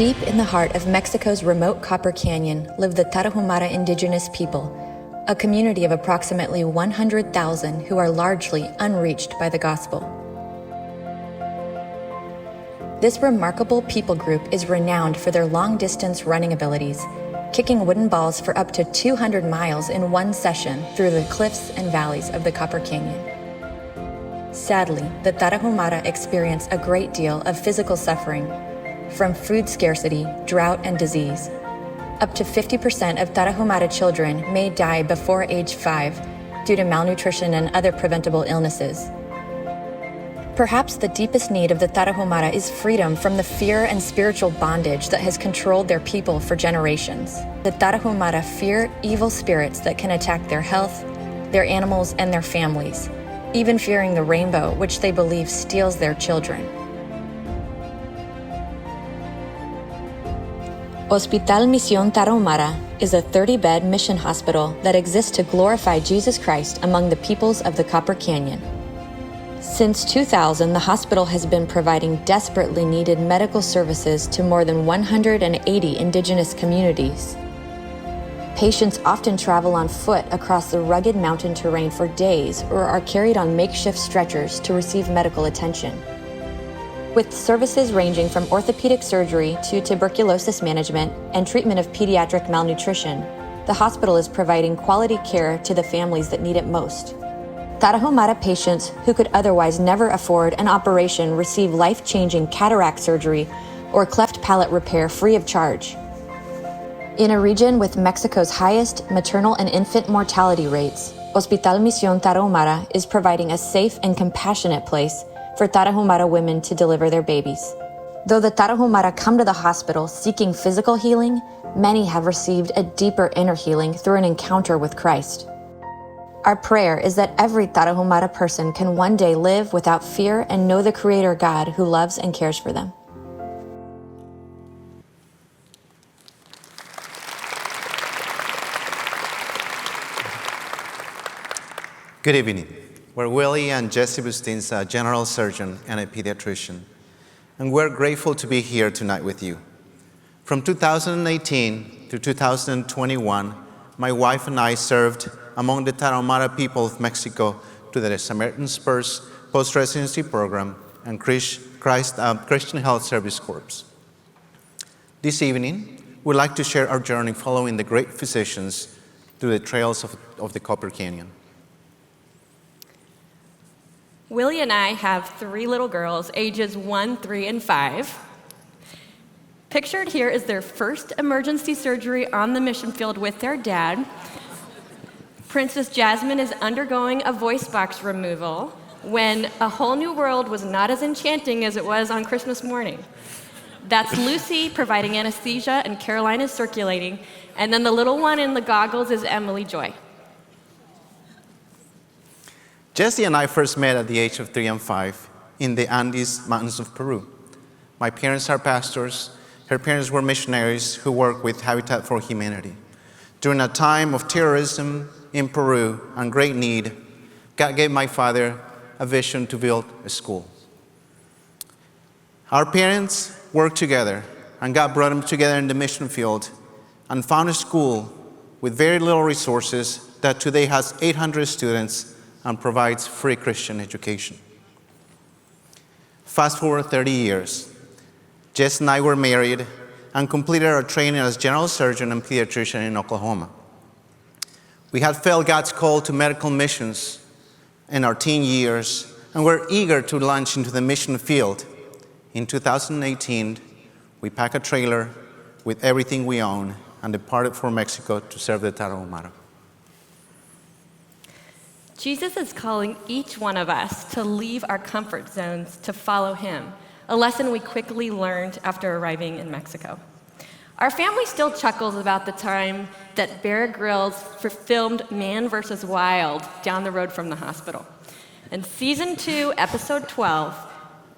Deep in the heart of Mexico's remote Copper Canyon live the Tarahumara indigenous people, a community of approximately 100,000 who are largely unreached by the gospel. This remarkable people group is renowned for their long-distance running abilities, kicking wooden balls for up to 200 miles in one session through the cliffs and valleys of the Copper Canyon. Sadly, the Tarahumara experience a great deal of physical suffering, from food scarcity, drought, and disease. Up to 50% of Tarahumara children may die before age 5 due to malnutrition and other preventable illnesses. Perhaps the deepest need of the Tarahumara is freedom from the fear and spiritual bondage that has controlled their people for generations. The Tarahumara fear evil spirits that can attack their health, their animals, and their families, even fearing the rainbow, which they believe steals their children. Hospital Misión Tarahumara is a 30-bed mission hospital that exists to glorify Jesus Christ among the peoples of the Copper Canyon. Since 2000, the hospital has been providing desperately needed medical services to more than 180 indigenous communities. Patients often travel on foot across the rugged mountain terrain for days or are carried on makeshift stretchers to receive medical attention. With services ranging from orthopedic surgery to tuberculosis management and treatment of pediatric malnutrition, the hospital is providing quality care to the families that need it most. Tarahumara patients who could otherwise never afford an operation receive life-changing cataract surgery or cleft palate repair free of charge. In a region with Mexico's highest maternal and infant mortality rates, Hospital Misión Tarahumara is providing a safe and compassionate place for Tarahumara women to deliver their babies. Though the Tarahumara come to the hospital seeking physical healing, many have received a deeper inner healing through an encounter with Christ. Our prayer is that every Tarahumara person can one day live without fear and know the Creator God who loves and cares for them. Good evening. We're Willy and Jessee Bustinza, a general surgeon and a pediatrician, and we're grateful to be here tonight with you. From 2018 to 2021, my wife and I served among the Tarahumara people of Mexico to the Samaritan Spurs post-residency program and Christian Health Service Corps. This evening, we'd like to share our journey following the great physicians through the trails of the Copper Canyon. Willy and I have 3 little girls, ages 1, 3, and 5. Pictured here is their first emergency surgery on the mission field with their dad. Princess Jasmine is undergoing a voice box removal when A Whole New World was not as enchanting as it was on Christmas morning. That's Lucy providing anesthesia and Caroline is circulating, and then the little one in the goggles is Emily Joy. Jessee and I first met at the age of 3 and 5 in the Andes Mountains of Peru. My parents are pastors. Her parents were missionaries who worked with Habitat for Humanity. During a time of terrorism in Peru and great need, God gave my father a vision to build a school. Our parents worked together, and God brought them together in the mission field and found a school with very little resources that today has 800 students and provides free Christian education. Fast forward 30 years, Jess and I were married and completed our training as general surgeon and pediatrician in Oklahoma. We had felt God's call to medical missions in our teen years and were eager to launch into the mission field. In 2018, we packed a trailer with everything we own and departed for Mexico to serve the Tarahumara. Jesus is calling each one of us to leave our comfort zones to follow him, a lesson we quickly learned after arriving in Mexico. Our family still chuckles about the time that Bear Grylls filmed Man vs. Wild down the road from the hospital. In season 2, episode 12,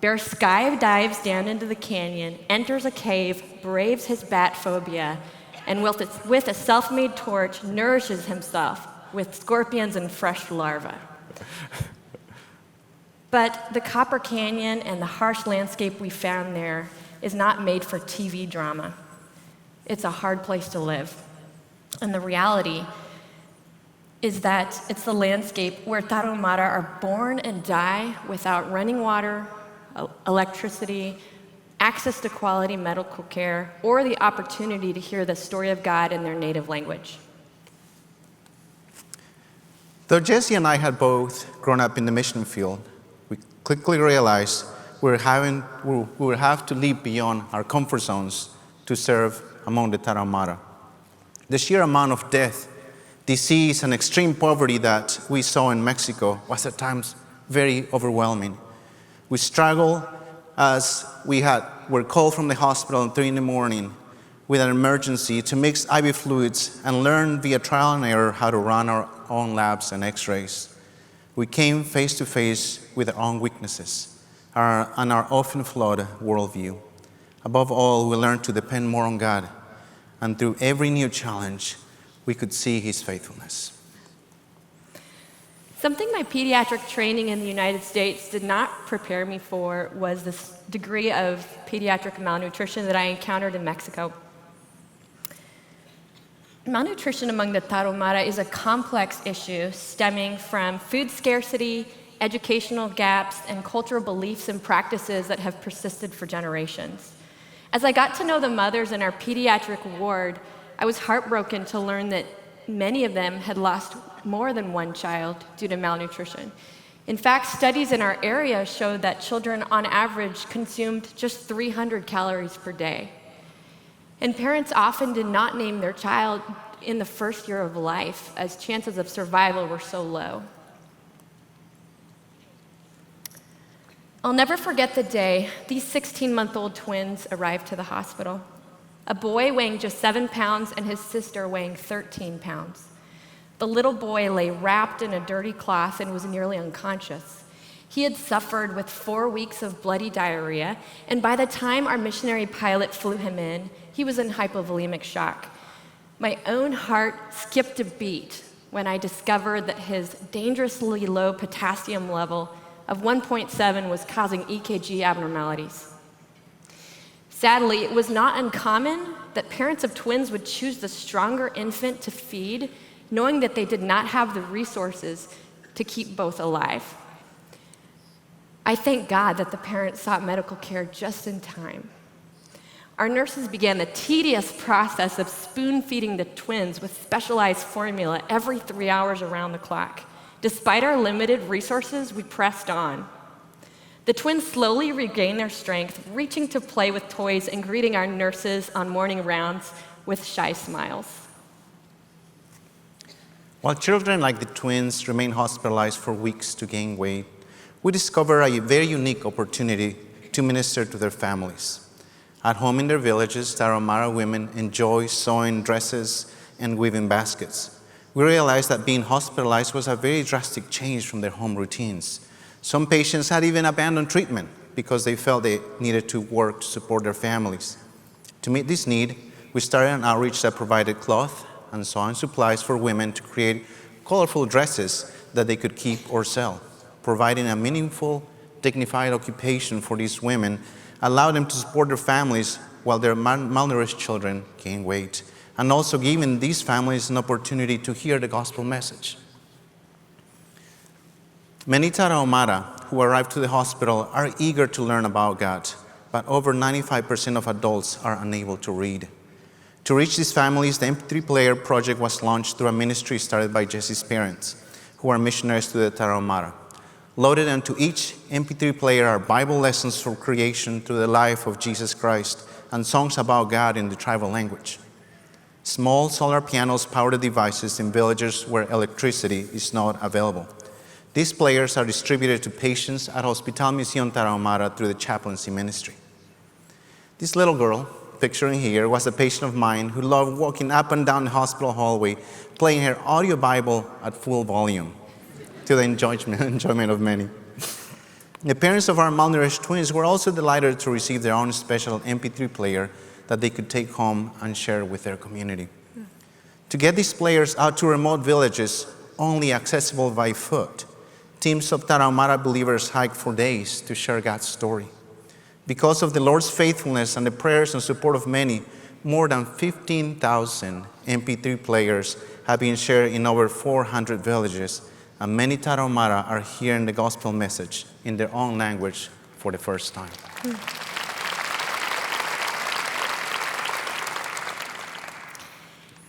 Bear skydives down into the canyon, enters a cave, braves his bat phobia, and with a self-made torch, nourishes himself with scorpions and fresh larvae. But the Copper Canyon and the harsh landscape we found there is not made for TV drama. It's a hard place to live. And the reality is that it's the landscape where Tarahumara are born and die without running water, electricity, access to quality medical care, or the opportunity to hear the story of God in their native language. Though Jessee and I had both grown up in the mission field, we quickly realized we would have to leap beyond our comfort zones to serve among the Tarahumara. The sheer amount of death, disease, and extreme poverty that we saw in Mexico was at times very overwhelming. We struggled as were called from the hospital at 3 a.m. with an emergency to mix IV fluids and learn via trial and error how to run our own labs and x-rays. We came face to face with our own weaknesses and our often flawed worldview. Above all, we learned to depend more on God, and through every new challenge, we could see His faithfulness. Something my pediatric training in the United States did not prepare me for was this degree of pediatric malnutrition that I encountered in Mexico. Malnutrition among the Tarahumara is a complex issue stemming from food scarcity, educational gaps, and cultural beliefs and practices that have persisted for generations. As I got to know the mothers in our pediatric ward, I was heartbroken to learn that many of them had lost more than one child due to malnutrition. In fact, studies in our area showed that children on average consumed just 300 calories per day. And parents often did not name their child in the first year of life, as chances of survival were so low. I'll never forget the day these 16-month-old twins arrived to the hospital. A boy weighing just 7 pounds and his sister weighing 13 pounds. The little boy lay wrapped in a dirty cloth and was nearly unconscious. He had suffered with 4 weeks of bloody diarrhea, and by the time our missionary pilot flew him in, he was in hypovolemic shock. My own heart skipped a beat when I discovered that his dangerously low potassium level of 1.7 was causing EKG abnormalities. Sadly, it was not uncommon that parents of twins would choose the stronger infant to feed, knowing that they did not have the resources to keep both alive. I thank God that the parents sought medical care just in time. Our nurses began the tedious process of spoon-feeding the twins with specialized formula every 3 hours around the clock. Despite our limited resources, we pressed on. The twins slowly regained their strength, reaching to play with toys and greeting our nurses on morning rounds with shy smiles. While children like the twins remain hospitalized for weeks to gain weight, we discover a very unique opportunity to minister to their families. At home in their villages, Tarahumara women enjoy sewing dresses and weaving baskets. We realized that being hospitalized was a very drastic change from their home routines. Some patients had even abandoned treatment because they felt they needed to work to support their families. To meet this need, we started an outreach that provided cloth and sewing supplies for women to create colorful dresses that they could keep or sell. Providing a meaningful, dignified occupation for these women allowed them to support their families while their malnourished children gained weight, and also giving these families an opportunity to hear the gospel message. Many Tarahumara who arrive to the hospital are eager to learn about God, but over 95% of adults are unable to read. To reach these families, the MP3 player project was launched through a ministry started by Jessee's parents, who are missionaries to the Tarahumara. Loaded into each MP3 player are Bible lessons for creation through the life of Jesus Christ and songs about God in the tribal language. Small solar pianos power the devices in villages where electricity is not available. These players are distributed to patients at Hospital Misión Tarahumara through the chaplaincy ministry. This little girl, picturing here, was a patient of mine who loved walking up and down the hospital hallway, playing her audio Bible at full volume, to the enjoyment of many. The parents of our malnourished twins were also delighted to receive their own special MP3 player that they could take home and share with their community. To get these players out to remote villages, only accessible by foot, teams of Tarahumara believers hiked for days to share God's story. Because of the Lord's faithfulness and the prayers and support of many, more than 15,000 MP3 players have been shared in over 400 villages, and many Tarahumara are hearing the gospel message in their own language for the first time.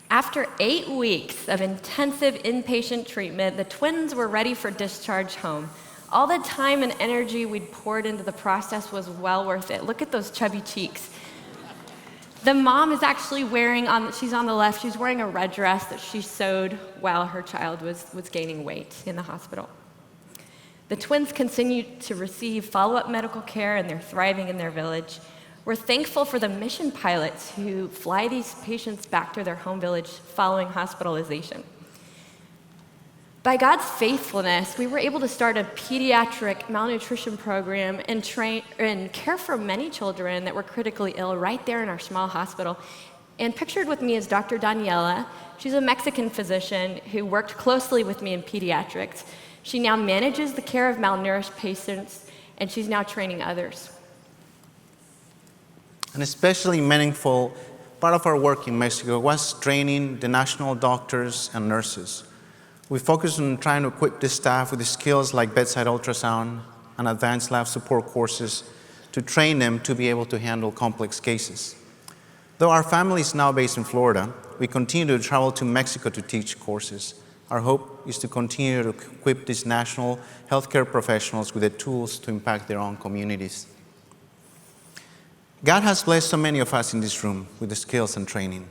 After 8 weeks of intensive inpatient treatment, the twins were ready for discharge home. All the time and energy we'd poured into the process was well worth it. Look at those chubby cheeks. The mom is actually wearing, she's on the left, she's wearing a red dress that she sewed while her child was gaining weight in the hospital. The twins continued to receive follow-up medical care, and they're thriving in their village. We're thankful for the mission pilots who fly these patients back to their home village following hospitalization. By God's faithfulness, we were able to start a pediatric malnutrition program and care for many children that were critically ill right there in our small hospital. And pictured with me is Dr. Daniela. She's a Mexican physician who worked closely with me in pediatrics. She now manages the care of malnourished patients, and she's now training others. An especially meaningful part of our work in Mexico was training the national doctors and nurses. We focused on trying to equip the staff with the skills like bedside ultrasound and advanced lab support courses to train them to be able to handle complex cases. Though our family is now based in Florida, we continue to travel to Mexico to teach courses. Our hope is to continue to equip these national healthcare professionals with the tools to impact their own communities. God has blessed so many of us in this room with the skills and training.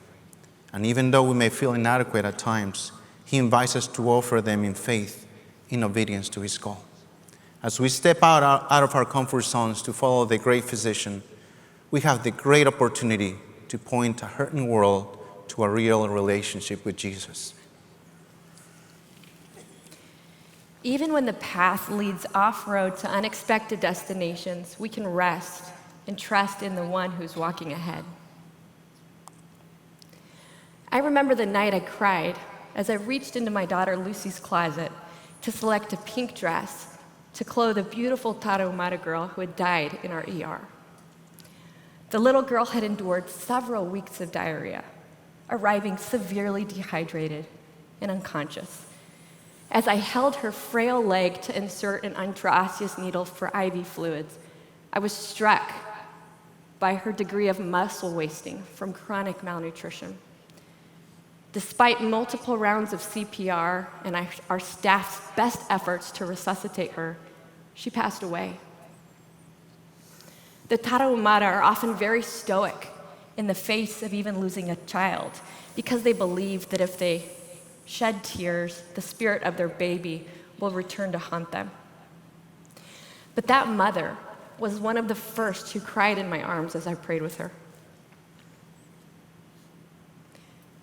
And even though we may feel inadequate at times, He invites us to offer them in faith, in obedience to His call. As we step out of our comfort zones to follow the great physician, we have the great opportunity to point a hurting world to a real relationship with Jesus. Even when the path leads off-road to unexpected destinations, we can rest and trust in the one who's walking ahead. I remember the night I cried as I reached into my daughter Lucy's closet to select a pink dress to clothe a beautiful Tarahumara girl who had died in our ER. The little girl had endured several weeks of diarrhea, arriving severely dehydrated and unconscious. As I held her frail leg to insert an intraosseous needle for IV fluids, I was struck by her degree of muscle wasting from chronic malnutrition. Despite multiple rounds of CPR and our staff's best efforts to resuscitate her, she passed away. The Tarahumara are often very stoic in the face of even losing a child because they believe that if they shed tears, the spirit of their baby will return to haunt them. But that mother was one of the first who cried in my arms as I prayed with her.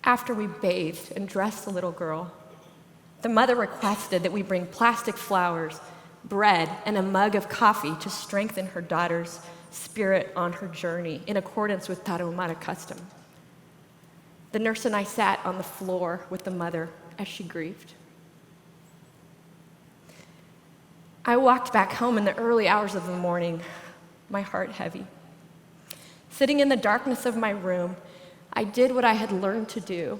After we bathed and dressed the little girl, the mother requested that we bring plastic flowers, bread, and a mug of coffee to strengthen her daughter's spirit on her journey in accordance with Tarahumara custom. The nurse and I sat on the floor with the mother as she grieved. I walked back home in the early hours of the morning, my heart heavy. Sitting in the darkness of my room, I did what I had learned to do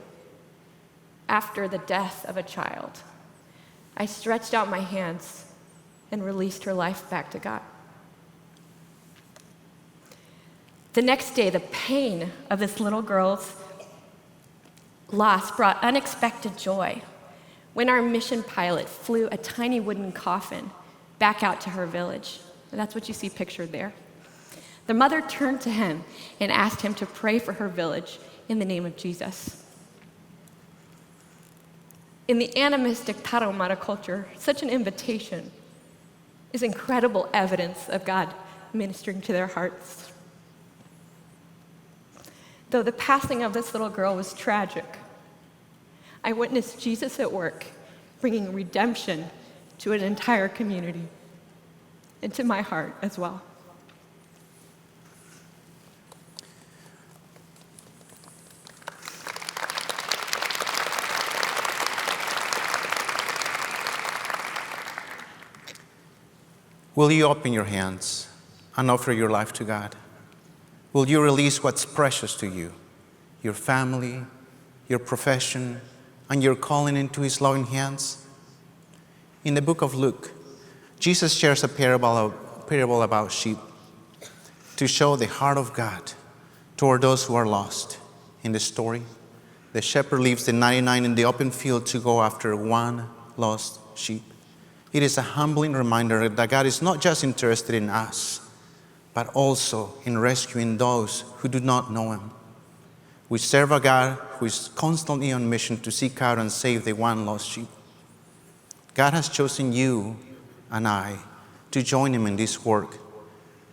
after the death of a child. I stretched out my hands and released her life back to God. The next day, the pain of this little girl's loss brought unexpected joy when our mission pilot flew a tiny wooden coffin back out to her village. And that's what you see pictured there. The mother turned to him and asked him to pray for her village in the name of Jesus. In the animistic Tarahumara culture, such an invitation is incredible evidence of God ministering to their hearts. Though the passing of this little girl was tragic, I witnessed Jesus at work, bringing redemption to an entire community, and to my heart as well. Will you open your hands and offer your life to God? Will you release what's precious to you, your family, your profession, and your calling into His loving hands? In the book of Luke, Jesus shares a parable about sheep to show the heart of God toward those who are lost. In the story, the shepherd leaves the 99 in the open field to go after one lost sheep. It is a humbling reminder that God is not just interested in us, but also in rescuing those who do not know Him. We serve a God who is constantly on mission to seek out and save the one lost sheep. God has chosen you and I to join Him in this work.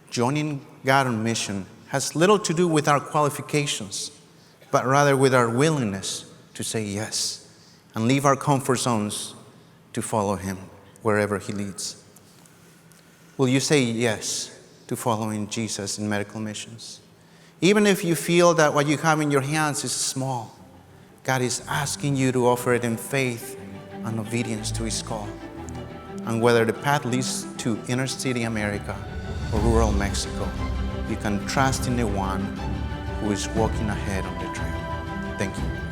Joining God on mission has little to do with our qualifications, but rather with our willingness to say yes and leave our comfort zones to follow Him wherever He leads. Will you say yes to following Jesus in medical missions? Even if you feel that what you have in your hands is small, God is asking you to offer it in faith and obedience to His call. And whether the path leads to inner city America or rural Mexico, you can trust in the one who is walking ahead on the trail. Thank you.